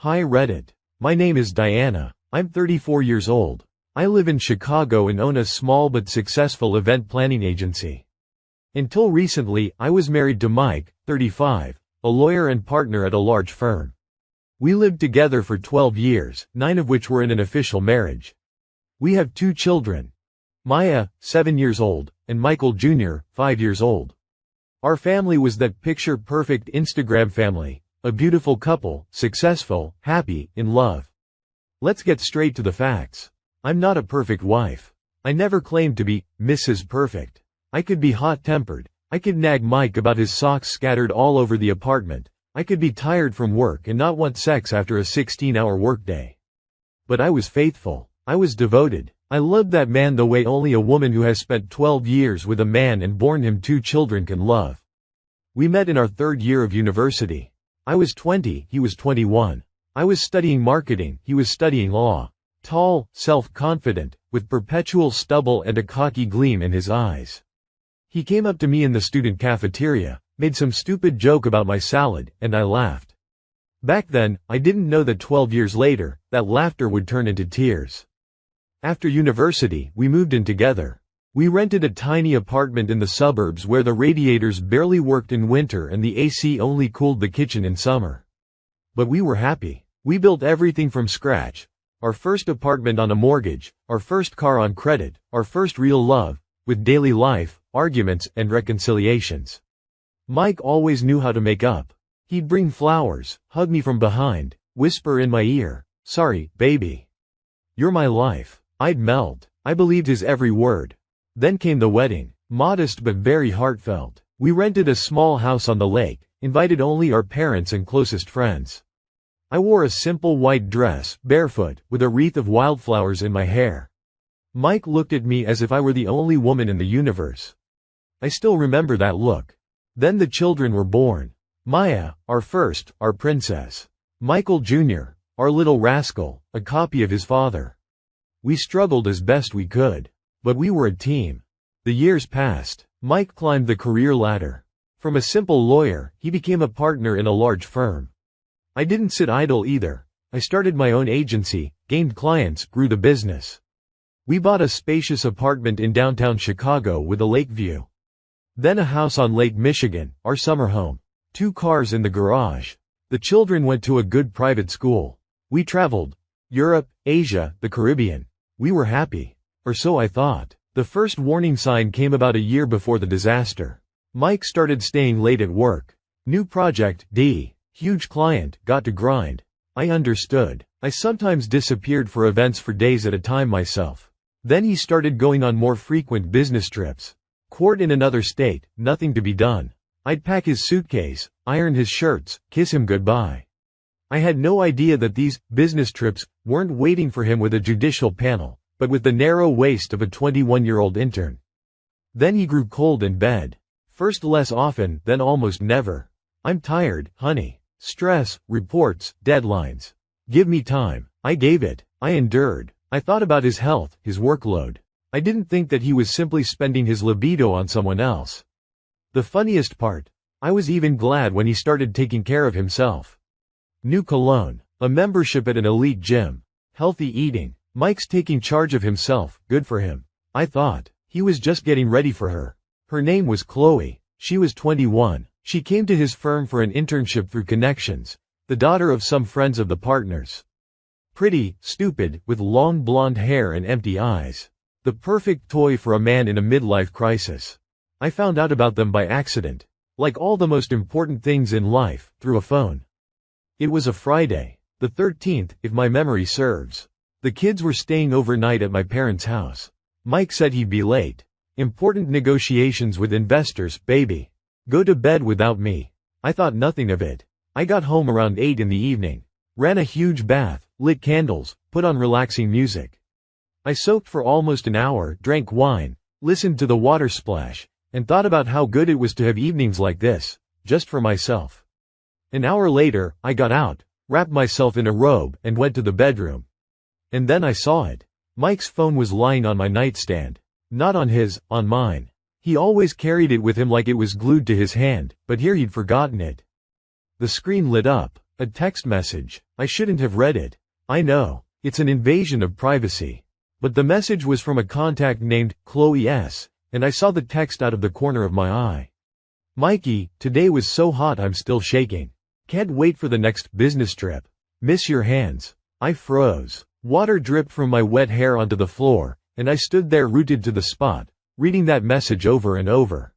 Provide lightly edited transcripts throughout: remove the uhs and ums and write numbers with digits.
Hi Reddit. My name is Diana. I'm 34 years old. I live in Chicago and own a small but successful event planning agency. Until recently, I was married to Mike, 35, a lawyer and partner at a large firm. We lived together for 12 years, 9 of which were in an official marriage. We have 2 children. Maya, 7 years old, and Michael Jr., 5 years old. Our family was that picture-perfect Instagram family, a beautiful couple, successful, happy, in love. Let's get straight to the facts. I'm not a perfect wife. I never claimed to be Mrs. Perfect. I could be hot-tempered. I could nag Mike about his socks scattered all over the apartment. I could be tired from work and not want sex after a 16-hour workday. But I was faithful. I was devoted. I loved that man the way only a woman who has spent 12 years with a man and borne him 2 children can love. We met in our 3rd year of university. I was 20, he was 21. I was studying marketing, he was studying law. Tall, self-confident, with perpetual stubble and a cocky gleam in his eyes. He came up to me in the student cafeteria, made some stupid joke about my salad, and I laughed. Back then, I didn't know that 12 years later, that laughter would turn into tears. After university, we moved in together. We rented a tiny apartment in the suburbs where the radiators barely worked in winter and the AC only cooled the kitchen in summer. But we were happy. We built everything from scratch. Our first apartment on a mortgage, our first car on credit, our first real love, with daily life, arguments, and reconciliations. Mike always knew how to make up. He'd bring flowers, hug me from behind, whisper in my ear, "Sorry, baby. You're my life." I'd melt. I believed his every word. Then came the wedding, modest but very heartfelt. We rented a small house on the lake, invited only our parents and closest friends. I wore a simple white dress, barefoot, with a wreath of wildflowers in my hair. Mike looked at me as if I were the only woman in the universe. I still remember that look. Then the children were born. Maya, our first, our princess. Michael Jr., our little rascal, a copy of his father. We struggled as best we could. But we were a team. The years passed. Mike climbed the career ladder. From a simple lawyer, he became a partner in a large firm. I didn't sit idle either. I started my own agency, gained clients, grew the business. We bought a spacious apartment in downtown Chicago with a lake view. Then a house on Lake Michigan, our summer home. 2 cars in the garage. The children went to a good private school. We traveled. Europe, Asia, the Caribbean. We were happy. Or so I thought. The first warning sign came about a year before the disaster. Mike started staying late at work. New project, huge client, got to grind. I understood. I sometimes disappeared for events for days at a time myself. Then he started going on more frequent business trips. Court in another state, nothing to be done. I'd pack his suitcase, iron his shirts, kiss him goodbye. I had no idea that these business trips weren't waiting for him with a judicial panel, but with the narrow waist of a 21-year-old intern. Then he grew cold in bed. First less often, then almost never. "I'm tired, honey. Stress, reports, deadlines. Give me time." I gave it. I endured. I thought about his health, his workload. I didn't think that he was simply spending his libido on someone else. The funniest part, I was even glad when he started taking care of himself. New cologne, a membership at an elite gym, healthy eating. Mike's taking charge of himself, good for him. I thought. He was just getting ready for her. Her name was Chloe. She was 21. She came to his firm for an internship through connections, the daughter of some friends of the partners. Pretty, stupid, with long blonde hair and empty eyes. The perfect toy for a man in a midlife crisis. I found out about them by accident. Like all the most important things in life, through a phone. It was a Friday, the 13th, if my memory serves. The kids were staying overnight at my parents' house. Mike said he'd be late. Important negotiations with investors, baby. Go to bed without me. I thought nothing of it. I got home around 8 in the evening. Ran a huge bath, lit candles, put on relaxing music. I soaked for almost an hour, drank wine, listened to the water splash, and thought about how good it was to have evenings like this, just for myself. An hour later, I got out, wrapped myself in a robe, and went to the bedroom. And then I saw it. Mike's phone was lying on my nightstand. Not on his, on mine. He always carried it with him like it was glued to his hand, but here he'd forgotten it. The screen lit up. A text message. I shouldn't have read it. I know. It's an invasion of privacy. But the message was from a contact named Chloe S., and I saw the text out of the corner of my eye. Mikey, today was so hot I'm still shaking. Can't wait for the next business trip. Miss your hands. I froze. Water dripped from my wet hair onto the floor, and I stood there rooted to the spot, reading that message over and over.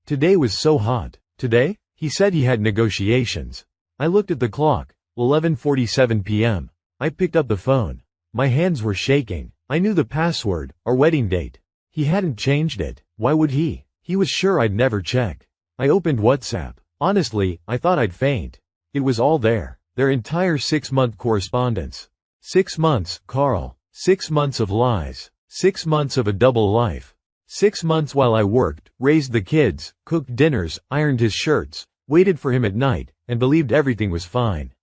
Today was so hot. Today? He said he had negotiations. I looked at the clock. 11:47 p.m. I picked up the phone. My hands were shaking. I knew the password, our wedding date. He hadn't changed it. Why would he? He was sure I'd never check. I opened WhatsApp. Honestly, I thought I'd faint. It was all there. Their entire 6-month correspondence. 6 months, Carl. 6 months of lies. 6 months of a double life. 6 months while I worked, raised the kids, cooked dinners, ironed his shirts, waited for him at night, and believed everything was fine.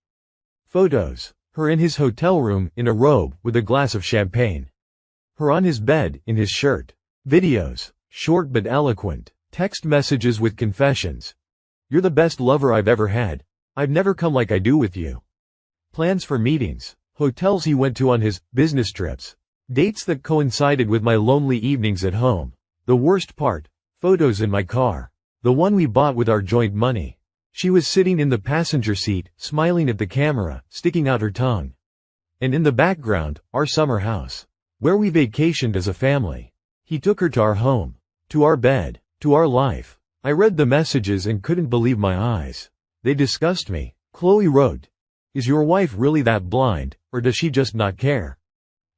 Photos. Her in his hotel room, in a robe, with a glass of champagne. Her on his bed, in his shirt. Videos. Short but eloquent. Text messages with confessions. You're the best lover I've ever had. I've never come like I do with you. Plans for meetings. Hotels he went to on his business trips. Dates that coincided with my lonely evenings at home. The worst part. Photos in my car. The one we bought with our joint money. She was sitting in the passenger seat, smiling at the camera, sticking out her tongue. And in the background, our summer house. Where we vacationed as a family. He took her to our home. To our bed. To our life. I read the messages and couldn't believe my eyes. They disgust me. Chloe wrote, "Is your wife really that blind, or does she just not care?"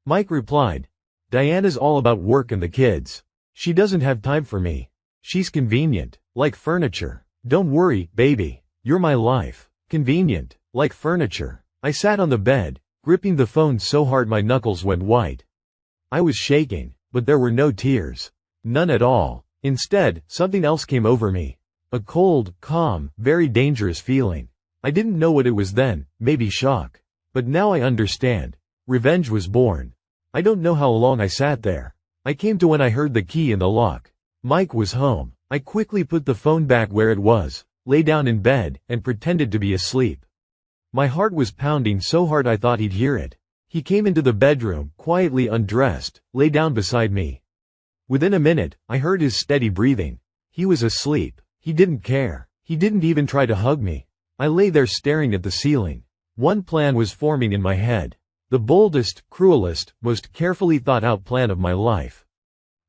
Mike replied, "Diana's all about work and the kids. She doesn't have time for me. She's convenient, like furniture. Don't worry, baby. You're my life. Convenient, like furniture." I sat on the bed, gripping the phone so hard my knuckles went white. I was shaking, but there were no tears. None at all. Instead, something else came over me. A cold, calm, very dangerous feeling. I didn't know what it was then, maybe shock. But now I understand. Revenge was born. I don't know how long I sat there. I came to when I heard the key in the lock. Mike was home. I quickly put the phone back where it was, lay down in bed, and pretended to be asleep. My heart was pounding so hard I thought he'd hear it. He came into the bedroom, quietly undressed, lay down beside me. Within a minute, I heard his steady breathing. He was asleep. He didn't care. He didn't even try to hug me. I lay there staring at the ceiling. One plan was forming in my head. The boldest, cruelest, most carefully thought out plan of my life.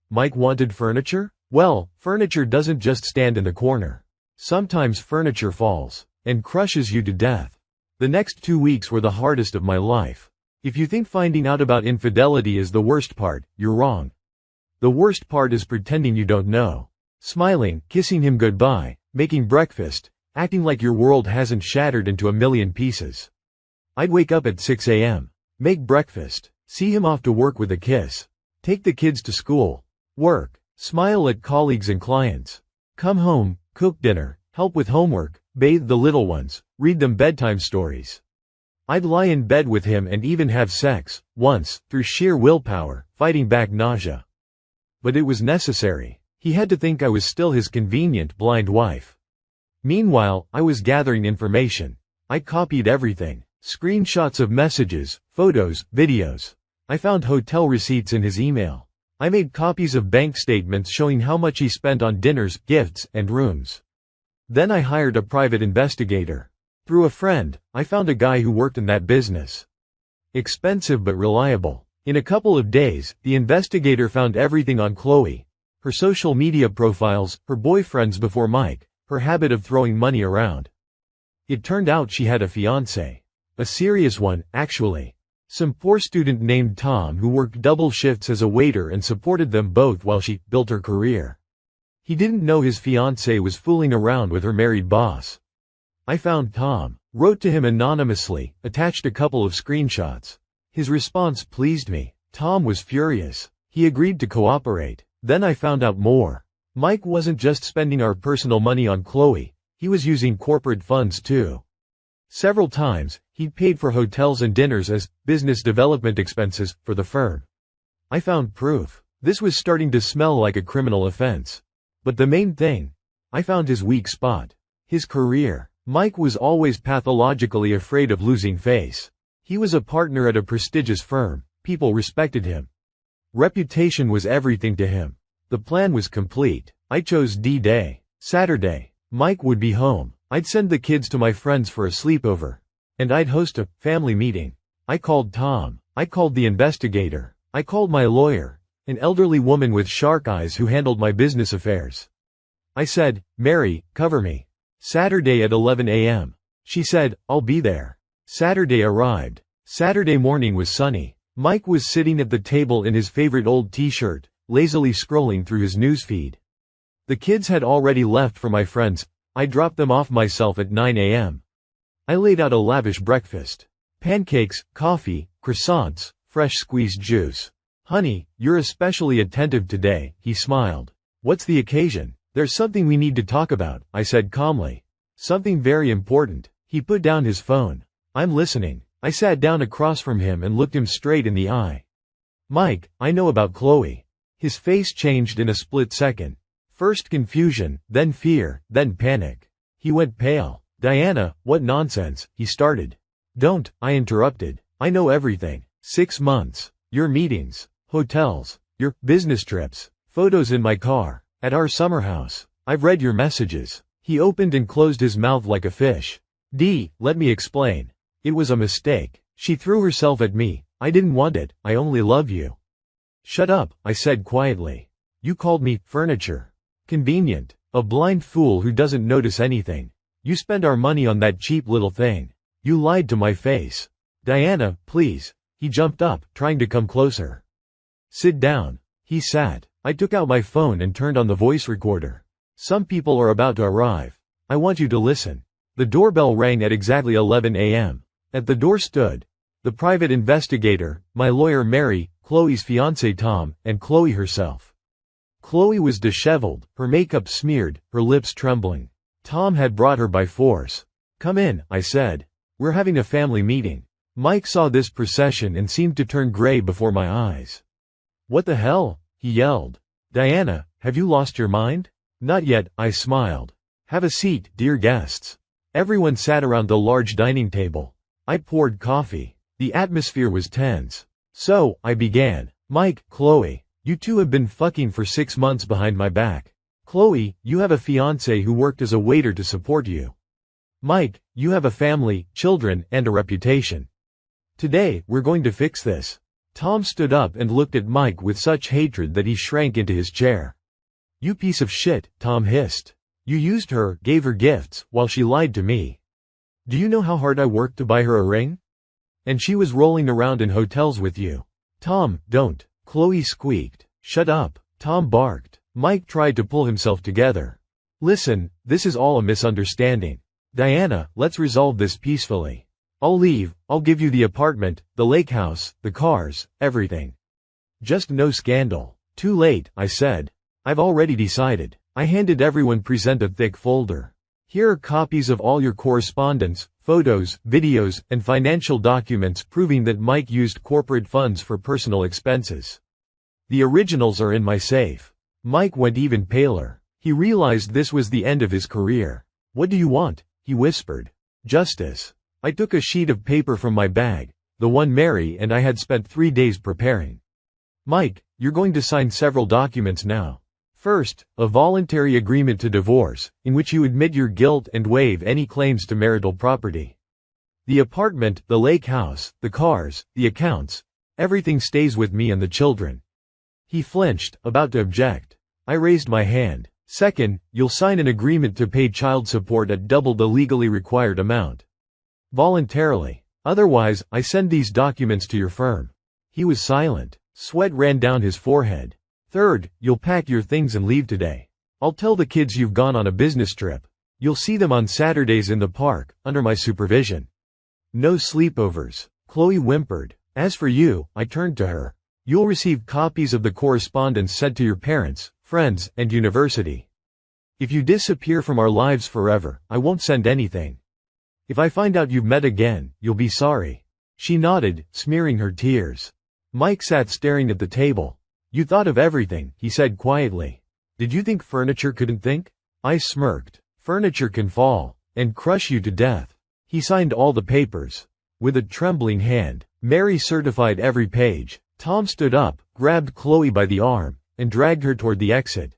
Mike wanted furniture? Well, furniture doesn't just stand in the corner. Sometimes furniture falls, and crushes you to death. The next 2 weeks were the hardest of my life. If you think finding out about infidelity is the worst part, you're wrong. The worst part is pretending you don't know. Smiling, kissing him goodbye, making breakfast, acting like your world hasn't shattered into a million pieces. I'd wake up at 6 a.m., make breakfast, see him off to work with a kiss, take the kids to school, work, smile at colleagues and clients, come home, cook dinner, help with homework, bathe the little ones, read them bedtime stories. I'd lie in bed with him and even have sex, once, through sheer willpower, fighting back nausea. But it was necessary. He had to think I was still his convenient, blind wife. Meanwhile, I was gathering information. I copied everything. Screenshots of messages, photos, videos. I found hotel receipts in his email. I made copies of bank statements showing how much he spent on dinners, gifts, and rooms. Then I hired a private investigator. Through a friend, I found a guy who worked in that business. Expensive but reliable. In a couple of days, the investigator found everything on Chloe. Her social media profiles, her boyfriends before Mike, her habit of throwing money around. It turned out she had a fiancé. A serious one, actually. Some poor student named Tom who worked double shifts as a waiter and supported them both while she built her career. He didn't know his fiancé was fooling around with her married boss. I found Tom, wrote to him anonymously, attached a couple of screenshots. His response pleased me. Tom was furious. He agreed to cooperate. Then I found out more. Mike wasn't just spending our personal money on Chloe, he was using corporate funds too. Several times, he'd paid for hotels and dinners as business development expenses for the firm. I found proof. This was starting to smell like a criminal offense. But the main thing, I found his weak spot. His career. Mike was always pathologically afraid of losing face. He was a partner at a prestigious firm. People respected him. Reputation was everything to him. The plan was complete. I chose D-Day. Saturday. Mike would be home. I'd send the kids to my friends for a sleepover. And I'd host a family meeting. I called Tom. I called the investigator. I called my lawyer, an elderly woman with shark eyes who handled my business affairs. I said, "Mary, cover me. Saturday at 11 a.m. She said, "I'll be there." Saturday arrived. Saturday morning was sunny. Mike was sitting at the table in his favorite old t-shirt, lazily scrolling through his newsfeed. The kids had already left for my friends. I dropped them off myself at 9 a.m. I laid out a lavish breakfast. Pancakes, coffee, croissants, fresh squeezed juice. "Honey, you're especially attentive today," he smiled. "What's the occasion?" "There's something we need to talk about," I said calmly. "Something very important." He put down his phone. "I'm listening." I sat down across from him and looked him straight in the eye. "Mike, I know about Chloe." His face changed in a split second. First confusion, then fear, then panic. He went pale. "Diana, what nonsense," he started. "Don't," I interrupted. "I know everything. 6 months. Your meetings. Hotels. Your business trips. Photos in my car. At our summer house. I've read your messages." He opened and closed his mouth like a fish. Let me explain. It was a mistake. She threw herself at me. I didn't want it. I only love you." "Shut up," I said quietly. "You called me furniture. Convenient. A blind fool who doesn't notice anything. You spend our money on that cheap little thing. You lied to my face." "Diana, please." He jumped up, trying to come closer. "Sit down." He sat. I took out my phone and turned on the voice recorder. "Some people are about to arrive. I want you to listen." The doorbell rang at exactly 11 a.m. At the door stood the private investigator, my lawyer Mary, Chloe's fiancé Tom, and Chloe herself. Chloe was disheveled, her makeup smeared, her lips trembling. Tom had brought her by force. "Come in," I said. "We're having a family meeting." Mike saw this procession and seemed to turn gray before my eyes. "What the hell?" he yelled. "Diana, have you lost your mind?" "Not yet," I smiled. "Have a seat, dear guests." Everyone sat around the large dining table. I poured coffee. The atmosphere was tense. "So," I began, "Mike, Chloe, you two have been fucking for 6 months behind my back. Chloe, you have a fiancé who worked as a waiter to support you. Mike, you have a family, children, and a reputation. Today, we're going to fix this." Tom stood up and looked at Mike with such hatred that he shrank into his chair. "You piece of shit," Tom hissed. "You used her, gave her gifts, while she lied to me. Do you know how hard I worked to buy her a ring? And she was rolling around in hotels with you." "Tom, don't." Chloe squeaked. "Shut up." Tom barked. Mike tried to pull himself together. "Listen, this is all a misunderstanding. Diana, let's resolve this peacefully. I'll leave, I'll give you the apartment, the lake house, the cars, everything. Just no scandal." "Too late," I said. "I've already decided." I handed everyone present a thick folder. "Here are copies of all your correspondence, photos, videos, and financial documents proving that Mike used corporate funds for personal expenses. The originals are in my safe." Mike went even paler. He realized this was the end of his career. "What do you want?" he whispered. "Justice." I took a sheet of paper from my bag, the one Mary and I had spent 3 days preparing. "Mike, you're going to sign several documents now. First, a voluntary agreement to divorce, in which you admit your guilt and waive any claims to marital property. The apartment, the lake house, the cars, the accounts, everything stays with me and the children." He flinched, about to object. I raised my hand. "Second, you'll sign an agreement to pay child support at double the legally required amount. Voluntarily. Otherwise, I send these documents to your firm." He was silent. Sweat ran down his forehead. "Third, you'll pack your things and leave today. I'll tell the kids you've gone on a business trip. You'll see them on Saturdays in the park, under my supervision. No sleepovers." Chloe whimpered. "As for you," I turned to her, "you'll receive copies of the correspondence sent to your parents, friends, and university. If you disappear from our lives forever, I won't send anything. If I find out you've met again, you'll be sorry." She nodded, smearing her tears. Mike sat staring at the table. "You thought of everything," he said quietly. "Did you think furniture couldn't think?" I smirked. "Furniture can fall. and crush you to death." He signed all the papers. With a trembling hand, Mary certified every page. Tom stood up, grabbed Chloe by the arm, and dragged her toward the exit.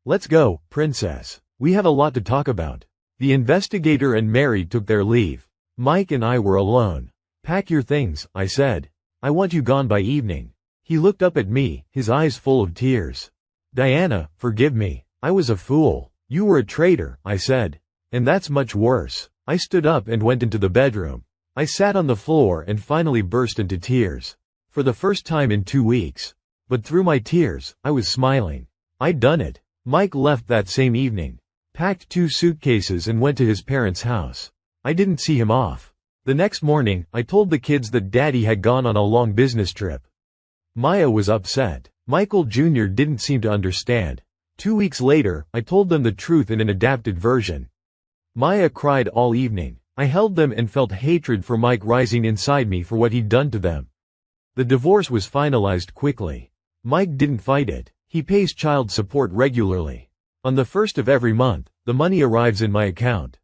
"Let's go, princess. We have a lot to talk about." The investigator and Mary took their leave. Mike and I were alone. "Pack your things," I said. "I want you gone by evening." He looked up at me, his eyes full of tears. "Diana, forgive me. I was a fool. You were a traitor," I said. "And that's much worse." I stood up and went into the bedroom. I sat on the floor and finally burst into tears. For the first time in 2 weeks. But through my tears, I was smiling. I'd done it. Mike left that same evening, packed 2 suitcases and went to his parents' house. I didn't see him off. The next morning, I told the kids that Daddy had gone on a long business trip. Maya was upset. Michael Jr. didn't seem to understand. 2 weeks later, I told them the truth in an adapted version. Maya cried all evening. I held them and felt hatred for Mike rising inside me for what he'd done to them. The divorce was finalized quickly. Mike didn't fight it. He pays child support regularly. On the 1st of every month, the money arrives in my account.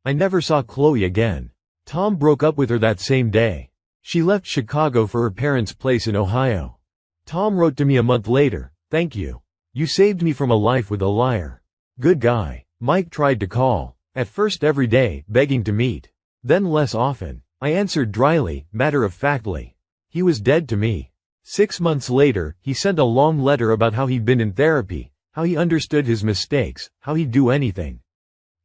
I never saw Chloe again. Tom broke up with her that same day. She left Chicago for her parents' place in Ohio. Tom wrote to me a month later, "Thank you. You saved me from a life with a liar." Good guy. Mike tried to call. At first every day, begging to meet. Then less often. I answered dryly, matter-of-factly. He was dead to me. 6 months later, he sent a long letter about how he'd been in therapy, how he understood his mistakes, how he'd do anything.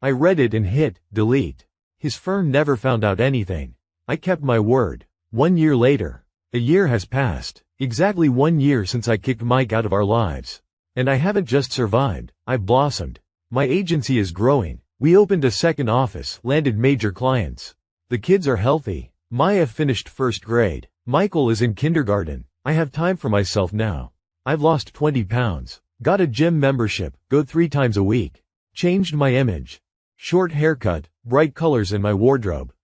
I read it and hit delete. His firm never found out anything. I kept my word. 1 year later. A year has passed. Exactly 1 year since I kicked Mike out of our lives. And I haven't just survived, I've blossomed. My agency is growing. We opened a second office, landed major clients. The kids are healthy. Maya finished 1st grade. Michael is in kindergarten. I have time for myself now. I've lost 20 pounds. Got a gym membership, go 3 times a week. Changed my image. Short haircut, bright colors in my wardrobe.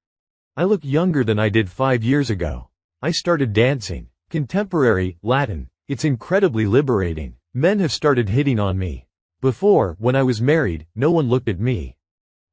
I look younger than I did 5 years ago. I started dancing. Contemporary, Latin. It's incredibly liberating. Men have started hitting on me. Before, when I was married, no one looked at me.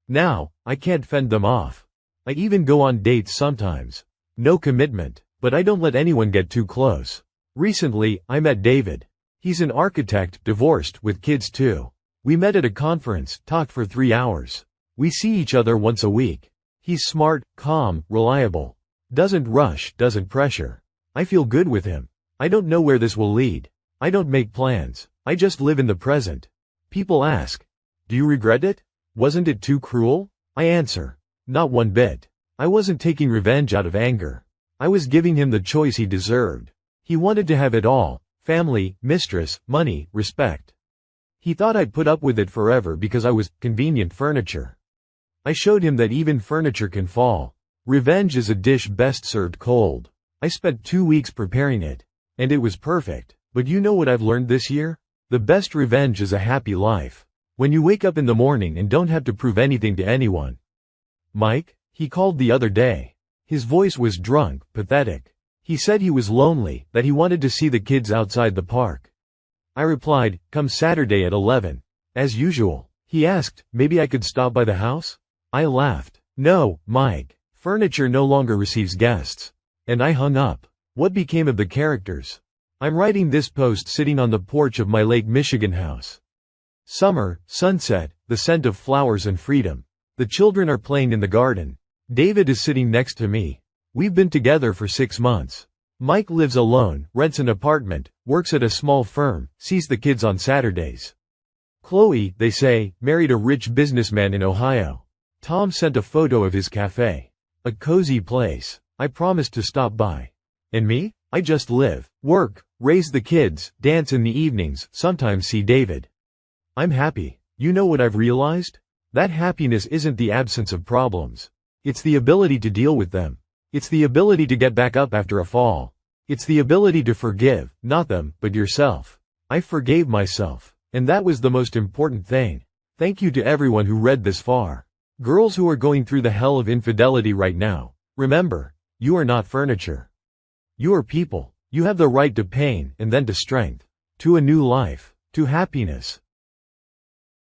Now, I can't fend them off. I even go on dates sometimes. No commitment, but I don't let anyone get too close. Recently, I met David. He's an architect, divorced, with kids too. We met at a conference, talked for 3 hours. We see each other once a week. He's smart, calm, reliable. Doesn't rush, doesn't pressure. I feel good with him. I don't know where this will lead. I don't make plans. I just live in the present. People ask, "Do you regret it? Wasn't it too cruel?" I answer, "Not one bit. I wasn't taking revenge out of anger. I was giving him the choice he deserved. He wanted to have it all: family, mistress, money, respect. He thought I'd put up with it forever because I was convenient furniture. I showed him that even furniture can fall. Revenge is a dish best served cold. I spent 2 weeks preparing it. And it was perfect. But you know what I've learned this year? The best revenge is a happy life. When you wake up in the morning and don't have to prove anything to anyone." Mike? He called the other day. His voice was drunk, pathetic. He said he was lonely, that he wanted to see the kids outside the park. I replied, "Come Saturday at 11. As usual." He asked, "Maybe I could stop by the house?" I laughed. "No, Mike. Furniture no longer receives guests." And I hung up. What became of the characters? I'm writing this post sitting on the porch of my Lake Michigan house. Summer, sunset, the scent of flowers and freedom. The children are playing in the garden. David is sitting next to me. We've been together for 6 months. Mike lives alone, rents an apartment, works at a small firm, sees the kids on Saturdays. Chloe, they say, married a rich businessman in Ohio. Tom sent a photo of his cafe. A cozy place. I promised to stop by. And me? I just live, work, raise the kids, dance in the evenings, sometimes see David. I'm happy. You know what I've realized? That happiness isn't the absence of problems. It's the ability to deal with them. It's the ability to get back up after a fall. It's the ability to forgive, not them, but yourself. I forgave myself. And that was the most important thing. Thank you to everyone who read this far. Girls who are going through the hell of infidelity right now, remember, you are not furniture. You are people. You have the right to pain and then to strength. To a new life. To happiness.